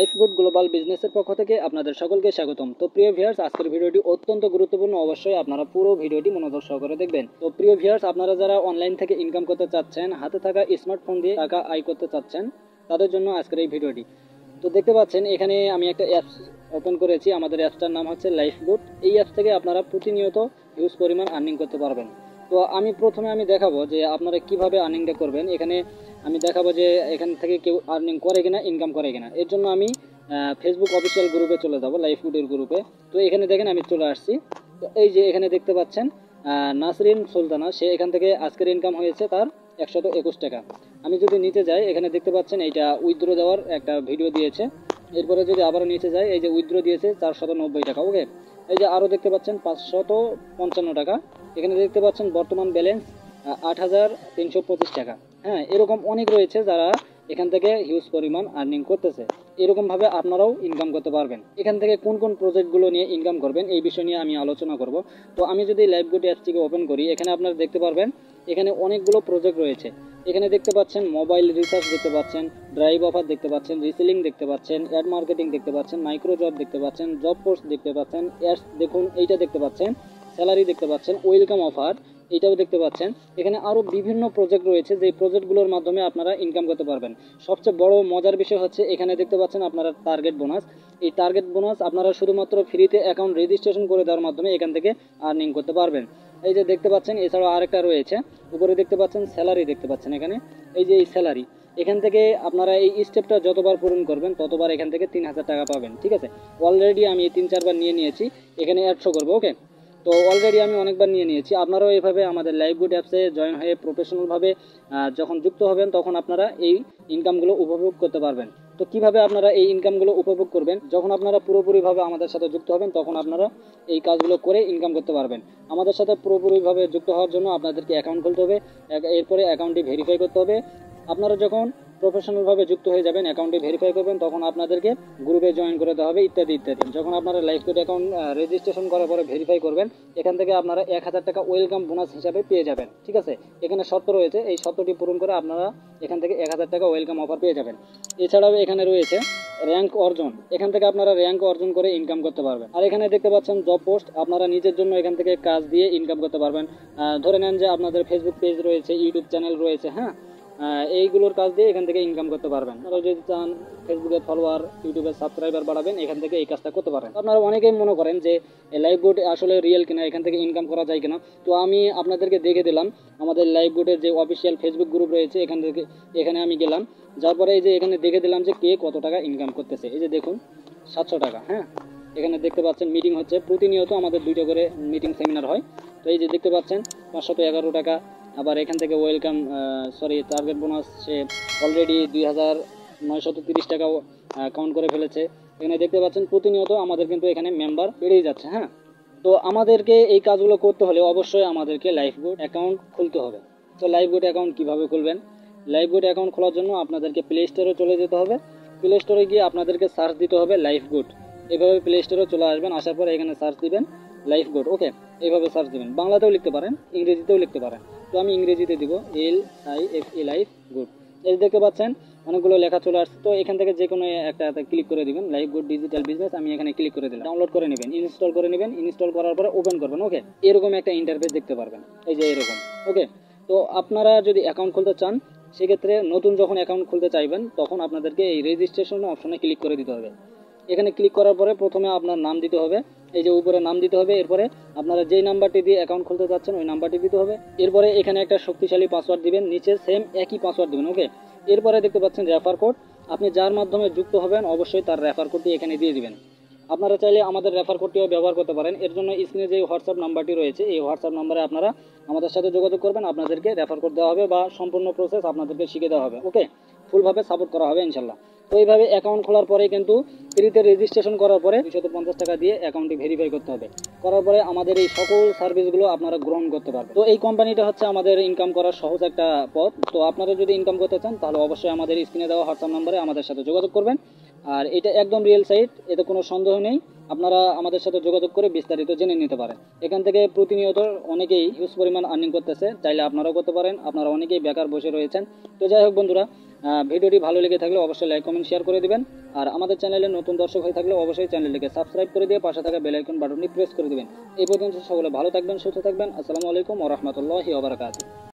Lifegood global বিজনেসের পক্ষ থেকে আপনাদের সকলকে স্বাগতম। তো প্রিয় ভিউয়ার্স, আজকের ভিডিওটি অত্যন্ত গুরুত্বপূর্ণ, অবশ্যই আপনারা পুরো ভিডিওটি মনোযোগ সহকারে দেখবেন। তো প্রিয় ভিউয়ার্স, আপনারা যারা অনলাইন থেকে ইনকাম করতে চাচ্ছেন, হাতে থাকা স্মার্টফোন দিয়ে টাকা আয় করতে চাচ্ছেন, তাদের জন্য আজকের এই ভিডিওটি। তো দেখতে পাচ্ছেন এখানে আমি একটা অ্যাপস ওপেন করেছি। আমাদের অ্যাপসটার নাম হচ্ছে লাইফগুড। এই অ্যাপস থেকে আপনারা প্রতিনিয়ত হিউজ পরিমাণ আর্নিং করতে পারবেন। তো প্রথমে আমি দেখাবো যে আপনারা কিভাবে আর্নিংটা করবেন। এখানে আমি দেখাবো যে এখান থেকে কেউ আর্নিং করে কিনা, ইনকাম করে কিনা। এর জন্য আমি ফেসবুক অফিসিয়াল গ্রুপে চলে যাবো, লাইফগুডের গ্রুপে। তো এখানে দেখেন আমি চলে আসছি। তো এই যে এখানে দেখতে পাচ্ছেন নাসরিন সুলতানা, সে এখান থেকে আজকের ইনকাম হয়েছে তার 121 টাকা। আমি যদি নিচে যাই, এখানে দেখতে পাচ্ছেন এইটা উইথড্র দেওয়ার একটা ভিডিও দিয়েছে। এরপরে যদি আবারও নিচে যাই, এই যে উইথড্র দিয়েছে 490 টাকা। ওকে, এই যে আরও দেখতে পাচ্ছেন 555 টাকা। এখানে দেখতে পাচ্ছেন বর্তমান ব্যালেন্স 8325 টাকা। হ্যাঁ, এরকম অনেক রয়েছে যারা এখান থেকে হিউজ পরিমাণ আর্নিং করতেছে। এরকমভাবে আপনারাও ইনকাম করতে পারবেন। এখান থেকে কোন কোন প্রজেক্টগুলো নিয়ে ইনকাম করবেন, এই বিষয় নিয়ে আমি আলোচনা করব। তো আমি যদি লাইফগুড অ্যাপসটিকে ওপেন করি, এখানে আপনারা দেখতে পারবেন এখানে অনেকগুলো প্রজেক্ট রয়েছে। এখানে দেখতে পাচ্ছেন মোবাইল রিচার্জ দেখতে পাচ্ছেন, ড্রাইভ অফার দেখতে পাচ্ছেন, রিসেলিং দেখতে পাচ্ছেন, অ্যাড মার্কেটিং দেখতে পাচ্ছেন, মাইক্রো জব দেখতে পাচ্ছেন, জব পোস্ট দেখতে পাচ্ছেন, অ্যাডস দেখুন এইটা দেখতে পাচ্ছেন, স্যালারি দেখতে পাচ্ছেন, ওয়েলকাম অফার এইটাও দেখতে পাচ্ছেন। এখানে আরও বিভিন্ন প্রজেক্ট রয়েছে, যে প্রজেক্টগুলোর মাধ্যমে আপনারা ইনকাম করতে পারবেন। সবচেয়ে বড় মজার বিষয় হচ্ছে এখানে দেখতে পাচ্ছেন আপনারা টার্গেট বোনাস। এই টার্গেট বোনাস আপনারা শুধুমাত্র ফ্রিতে অ্যাকাউন্ট রেজিস্ট্রেশন করে দেওয়ার মাধ্যমে এখান থেকে আর্নিং করতে পারবেন। এই যে দেখতে পাচ্ছেন, এছাড়াও আরেকটা রয়েছে উপরে দেখতে পাচ্ছেন স্যালারি দেখতে পাচ্ছেন। এখানে এই যে এই স্যালারি, এখান থেকে আপনারা এই স্টেপটা যতবার পূরণ করবেন ততবার এখান থেকে 3000 টাকা পাবেন। ঠিক আছে, অলরেডি আমি 3-4 বার নিয়ে নিয়েছি, এখানে অ্যাড শো করবো। ওকে, তো অলরেডি আমি অনেকবার নিয়ে নিয়েছি। আপনারাও এইভাবে আমাদের লাইফগুড অ্যাপসে জয়েন হয়ে প্রফেশনালভাবে যখন যুক্ত হবেন, তখন আপনারা এই ইনকামগুলো উপভোগ করতে পারবেন। তো কিভাবে আপনারা এই ইনকামগুলো উপভোগ করবেন, যখন আপনারা পুরোপুরিভাবে আমাদের সাথে যুক্ত হবেন, তখন আপনারা এই কাজগুলো করে ইনকাম করতে পারবেন। আমাদের সাথে পুরোপুরিভাবে যুক্ত হওয়ার জন্য আপনাদেরকে অ্যাকাউন্ট খুলতে হবে, এরপরে অ্যাকাউন্টটি ভেরিফাই করতে হবে। আপনারা যখন প্রফেশনালভাবে যুক্ত হয়ে যাবেন, অ্যাকাউন্টটি ভেরিফাই করবেন, তখন আপনাদেরকে গ্রুপে জয়েন করে দেওয়া হবে, ইত্যাদি ইত্যাদি। যখন আপনারা লাইফগুড অ্যাকাউন্ট রেজিস্ট্রেশন করার পরে ভেরিফাই করবেন, এখান থেকে আপনারা 1000 টাকা ওয়েলকাম বোনাস হিসাবে পেয়ে যাবেন। ঠিক আছে, এখানে শর্ত রয়েছে, এই শর্তটি পূরণ করে আপনারা এখান থেকে 1000 টাকা ওয়েলকাম অফার পেয়ে যাবেন। এছাড়াও এখানে রয়েছে র্যাঙ্ক অর্জন, এখান থেকে আপনারা র্যাঙ্ক অর্জন করে ইনকাম করতে পারবেন। আর এখানে দেখতে পাচ্ছেন জব পোস্ট, আপনারা নিজের জন্য এখান থেকে কাজ দিয়ে ইনকাম করতে পারবেন। ধরে নেন যে আপনাদের ফেসবুক পেজ রয়েছে, ইউটিউব চ্যানেল রয়েছে, হ্যাঁ, এইগুলোর কাজ দিয়ে এখান থেকে ইনকাম করতে পারবেন। আপনারা যদি চান ফেসবুকে ফলোয়ার, ইউটিউবে সাবস্ক্রাইবার বাড়াবেন, এখান থেকে এই কাজটা করতে পারেন। আপনারা অনেকেই মনে করেন যে লাইফগুড আসলে রিয়েল কিনা, এখান থেকে ইনকাম করা যায় কিনা। তো আমি আপনাদেরকে দেখে দিলাম আমাদের লাইফগুডের যে অফিসিয়াল ফেসবুক গ্রুপ রয়েছে, এখানে আমি গেলাম, যার পরে এই যে এখানে দেখে দিলাম যে কে কত টাকা ইনকাম করতেছে। এই যে দেখুন 700 টাকা। হ্যাঁ, এখানে দেখতে পাচ্ছেন মিটিং হচ্ছে, প্রতিনিয়ত আমাদের 2টা করে মিটিং সেমিনার হয়। তো এই যে দেখতে পাচ্ছেন 511 টাকা। আবার এখান থেকে ওয়েলকাম টার্গেট বোনাস সে অলরেডি 2930 টাকা কাউন্ট করে ফেলেছে। এখানে দেখতে পাচ্ছেন প্রতিনিয়ত আমাদের কিন্তু এখানে মেম্বার বেড়েই যাচ্ছে। হ্যাঁ, তো আমাদেরকে এই কাজগুলো করতে হলে অবশ্যই আমাদেরকে লাইফগুড অ্যাকাউন্ট খুলতে হবে। তো লাইফগুড অ্যাকাউন্ট কীভাবে খুলবেন? লাইফগুড অ্যাকাউন্ট খোলার জন্য আপনাদেরকে প্লে স্টোরে চলে যেতে হবে। প্লে স্টোরে গিয়ে আপনাদেরকে সার্চ দিতে হবে লাইফগুড। এভাবে প্লে স্টোরে চলে আসবেন, আসার পরে এখানে সার্চ দিবেন লাইফগুড। ওকে, এইভাবে সার্চ দিবেন, বাংলাতেও লিখতে পারেন, ইংরেজিতেও লিখতে পারেন। তো আমি ইংরেজিতে দিব LIFE লাইফগুড। এই দেখতে পাচ্ছেন অনেকগুলো লেখা চলে আসছে। তো এখান থেকে যে কোনো একটা ক্লিক করে দিবেন, লাইফগুড ডিজিটাল বিজনেস। আমি এখানে ক্লিক করে দিলাম, ডাউনলোড করে নেবেন, ইনস্টল করে নেবেন। ইনস্টল করার পরে ওপেন করবেন। ওকে, এরকম একটা ইন্টারফেস দেখতে পারবেন, এই যে এরকম। ওকে, তো আপনারা যদি অ্যাকাউন্ট খুলতে চান, সেক্ষেত্রে নতুন যখন অ্যাকাউন্ট খুলতে চাইবেন, তখন আপনাদেরকে এই রেজিস্ট্রেশন অপশনে ক্লিক করে দিতে হবে। এখানে ক্লিক করার পরে প্রথমে আপনার নাম দিতে হবে, এই যে উপরে নাম দিতে হবে। এরপরে আপনারা যেই নাম্বারটি দিয়ে অ্যাকাউন্ট খুলতে চাচ্ছেন ওই নাম্বারটি দিতে হবে। এরপরে এখানে একটা শক্তিশালী পাসওয়ার্ড দিবেন, নিচে সেম একই পাসওয়ার্ড দিবেন। ওকে, এরপরে দেখতে পাচ্ছেন রেফার কোড, আপনি যার মাধ্যমে যুক্ত হবেন অবশ্যই তার রেফার কোডটি এখানে দিয়ে দিবেন। আপনারা চাইলে আমাদের রেফার কোডটিও ব্যবহার করতে পারেন। এর জন্য স্ক্রিনে যে হোয়াটসঅ্যাপ নাম্বারটি রয়েছে, এই হোয়াটসঅ্যাপ নাম্বারে আপনারা আমাদের সাথে যোগাযোগ করবেন, আপনাদেরকে রেফার কোড দেওয়া হবে বা সম্পূর্ণ প্রসেস আপনাদেরকে শিখে দেওয়া হবে। ওকে, ফুলভাবে সাপোর্ট করা হবে ইনশাল্লাহ। তো এইভাবে অ্যাকাউন্ট খোলার পরে কিন্তু ফ্রিতে রেজিস্ট্রেশন করার পরে 250 টাকা দিয়ে অ্যাকাউন্টটি ভেরিফাই করতে হবে। করার পরে আমাদের এই সকল সার্ভিসগুলো আপনারা গ্রহণ করতে পারবেন। তো এই কোম্পানিটা হচ্ছে আমাদের ইনকাম করার সহজ একটা পথ। তো আপনারা যদি ইনকাম করতে চান, তাহলে অবশ্যই আমাদের স্ক্রিনে দেওয়া হোয়াটসঅ্যাপ নাম্বারে আমাদের সাথে যোগাযোগ করবেন। আর এটা একদম রিয়েল সাইট, এতে কোনো সন্দেহ নেই। আপনারা আমাদের সাথে যোগাযোগ করে বিস্তারিত জেনে নিতে পারেন। এখান থেকে প্রতিনিয়ত অনেকেই হিউজ পরিমাণ আর্নিং করতেছে, চাইলে আপনারাও করতে পারেন। আপনারা অনেকেই বেকার বসে রয়েছেন। তো যাই হোক বন্ধুরা, ভিডিওটি ভালো লেগে থাকলে অবশ্যই লাইক কমেন্ট শেয়ার করে দিবেন। আর আমাদের চ্যানেলে নতুন দর্শক হয়ে থাকলে অবশ্যই চ্যানেলটিকে সাবস্ক্রাইব করে দিয়ে পাশে থাকা বেল আইকন বাটনটি প্রেস করে দিবেন। এই পর্যন্ত সকলে ভালো থাকবেন, সুস্থ থাকবেন। আসসালামু আলাইকুম ওয়া রাহমাতুল্লাহি ওয়া বারাকাতুহু।